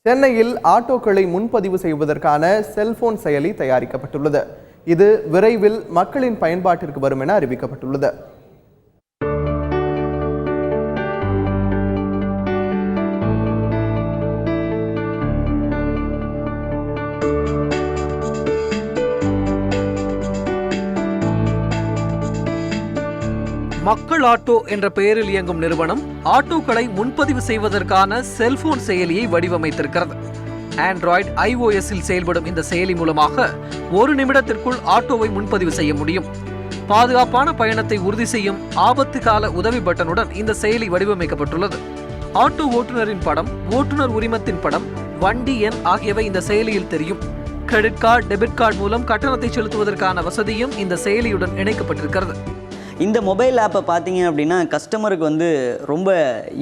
சென்னையில் ஆட்டோக்களை முன்பதிவு செய்வதற்கான செல்போன் செயலி தயாரிக்கப்பட்டுள்ளது. இது விரைவில் மக்களின் பயன்பாட்டிற்கு வரும் என அறிவிக்கப்பட்டுள்ளது. மக்கள் ஆட்டோ என்ற பெயரில் இயங்கும் நிறுவனம் ஆட்டோக்களை முன்பதிவு செய்வதற்கான செல்போன் செயலியை வடிவமைத்திருக்கிறது. ஆண்ட்ராய்டு iOS-இல் செயல்படும் இந்த செயலி மூலமாக ஒரு நிமிடத்திற்குள் ஆட்டோவை முன்பதிவு செய்ய முடியும். பாதுகாப்பான பயணத்தை உறுதி செய்யும் ஆபத்து கால உதவி பட்டனுடன் இந்த செயலி வடிவமைக்கப்பட்டுள்ளது. ஆட்டோ ஓட்டுநரின் படம், ஓட்டுநர் உரிமத்தின் படம், வண்டி எண் ஆகியவை இந்த செயலியில் தெரியும். கிரெடிட் கார்டு, டெபிட் கார்டு மூலம் கட்டணத்தை செலுத்துவதற்கான வசதியும் இந்த செயலியுடன் இணைக்கப்பட்டிருக்கிறது. இந்த மொபைல் ஆப்பை பார்த்தீங்க அப்படின்னா கஸ்டமருக்கு வந்து ரொம்ப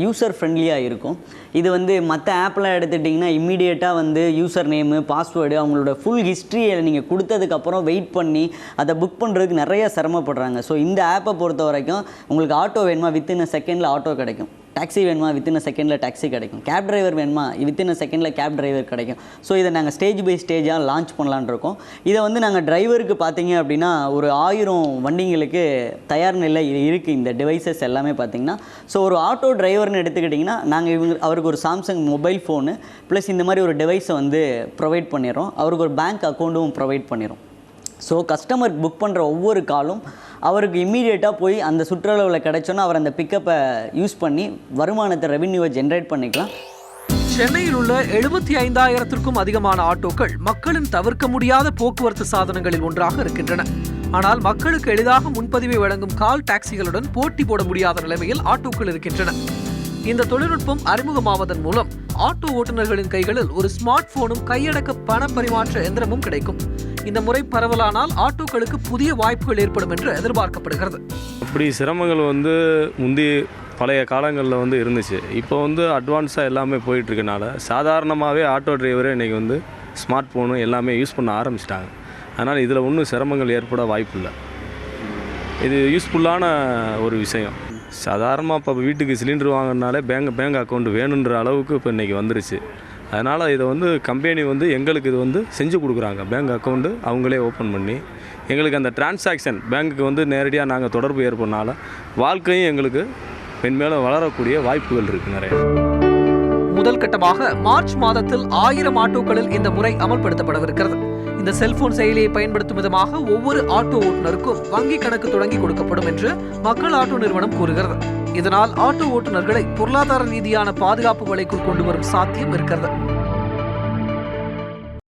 யூசர் ஃப்ரெண்ட்லியாக இருக்கும். இது வந்து மற்ற ஆப்லாம் எடுத்துட்டிங்கன்னா இம்மீடியட்டாக வந்து யூசர் நேமு, பாஸ்வேர்டு, அவங்களோட ஃபுல் ஹிஸ்ட்ரியை நீங்கள் கொடுத்ததுக்கப்புறம் வெயிட் பண்ணி அதை புக் பண்ணுறதுக்கு நிறைய சிரமப்படுறாங்க. ஸோ இந்த ஆப்பை பொறுத்த வரைக்கும் உங்களுக்கு ஆட்டோ வேணுமா, வித்தின் செகண்டில் ஆட்டோ கிடைக்கும். டாக்ஸி வேணுமா, வித்தின் செகண்டில் டாக்ஸி கிடைக்கும். கேப் டிரைவர் வேணுமா, வித்தின் செகண்டில் கேப் டிரைவர் கிடைக்கும். ஸோ இதை நாங்கள் ஸ்டேஜ் பை ஸ்டேஜாக லான்ச் பண்ணலான் இருக்கோம். இதை வந்து நாங்கள் டிரைவருக்கு பார்த்தீங்க அப்படின்னா ஒரு 1000 வண்டிங்களுக்கு தயார் நிலையில் இருக்குது இந்த டிவைசஸ் எல்லாமே பார்த்தீங்கன்னா. ஸோ ஒரு ஆட்டோ டிரைவர்னு எடுத்துக்கிட்டிங்கன்னா நாங்கள் அவருக்கு ஒரு சாம்சங் மொபைல் ஃபோனு ப்ளஸ் இந்த மாதிரி ஒரு டிவைஸை வந்து ப்ரொவைட் பண்ணிடுறோம். அவருக்கு ஒரு பேங்க் அக்கௌண்ட்டும் ப்ரொவைட் பண்ணிடுறோம். ஸோ கஸ்டமர் புக் பண்ணுற ஒவ்வொரு காலும் அவருக்கு இம்மீடியட்டாக போய் அந்த சுற்றளவில் கிடைச்சோன்னா அவர் அந்த பிக்கப்பை யூஸ் பண்ணி வருமானத்தை, ரெவென்யூவை ஜென்ரேட் பண்ணிக்கலாம். சென்னையில் உள்ள 75,000-க்கும் அதிகமான ஆட்டோக்கள் மக்களின் தவிர்க்க முடியாத போக்குவரத்து சாதனங்களில் ஒன்றாக இருக்கின்றன. ஆனால் மக்களுக்கு எளிதாக முன்பதிவை வழங்கும் கால் டாக்ஸிகளுடன் போட்டி போட முடியாத நிலைமையில் ஆட்டோக்கள் இருக்கின்றன. இந்த தொழில்நுட்பம் அறிமுகமாவதன் மூலம் ஆட்டோ ஓட்டுநர்களின் கைகளில் ஒரு ஸ்மார்ட் போனும் கையடக்க பண பரிமாற்ற எந்திரமும் கிடைக்கும். இந்த முறை பரவலானால் ஆட்டோக்களுக்கு புதிய வாய்ப்புகள் ஏற்படும் என்று எதிர்பார்க்கப்படுகிறது. இப்படி சிரமங்கள் வந்து முந்தைய பழைய காலங்களில் வந்து இருந்துச்சு. இப்போ வந்து அட்வான்ஸாக எல்லாமே போயிட்டுருக்கனால சாதாரணமாகவே ஆட்டோ டிரைவரே இன்றைக்கி வந்து ஸ்மார்ட் ஃபோனு எல்லாமே யூஸ் பண்ண ஆரம்பிச்சிட்டாங்க. அதனால் இதில் ஒன்றும் சிரமங்கள் ஏற்பட வாய்ப்பு இல்லை. இது யூஸ்ஃபுல்லான ஒரு விஷயம். சாதாரணமாக இப்போ வீட்டுக்கு சிலிண்டர் வாங்கினாலே பேங்க் அக்கௌண்ட் வேணுன்ற அளவுக்கு இப்போ இன்றைக்கி வந்துருச்சு. அதனால் இதை வந்து கம்பெனி வந்து எங்களுக்கு இது வந்து செஞ்சு கொடுக்குறாங்க. பேங்க் அக்கௌண்ட்டு அவங்களே ஓப்பன் பண்ணி எங்களுக்கு அந்த டிரான்சாக்ஷன் பேங்க்குக்கு வந்து நேரடியாக நாங்கள் தொடர்பு ஏற்படுறனால வாழ்க்கையும் எங்களுக்கு மென்மேலும் வளரக்கூடிய வாய்ப்புகள் இருக்குது நிறைய. முதல் கட்டமாக மார்ச் மாதத்தில் 1000 ஆட்டோக்களில் இந்த முறை அமல்படுத்தப்படவிருக்கிறது. இந்த செல்போன் செயலியை பயன்படுத்தும் விதமாக ஒவ்வொரு ஆட்டோ ஓட்டுநருக்கும் வங்கி கணக்கு தொடங்கி கொடுக்கப்படும் என்று மக்கள் ஆட்டோ நிறுவனம் கூறுகிறது. இதனால் ஆட்டோ ஓட்டுநர்களை பொருளாதார ரீதியான பாதுகாப்பு வலைக்குள் கொண்டு வரும் சாத்தியம் இருக்கிறது.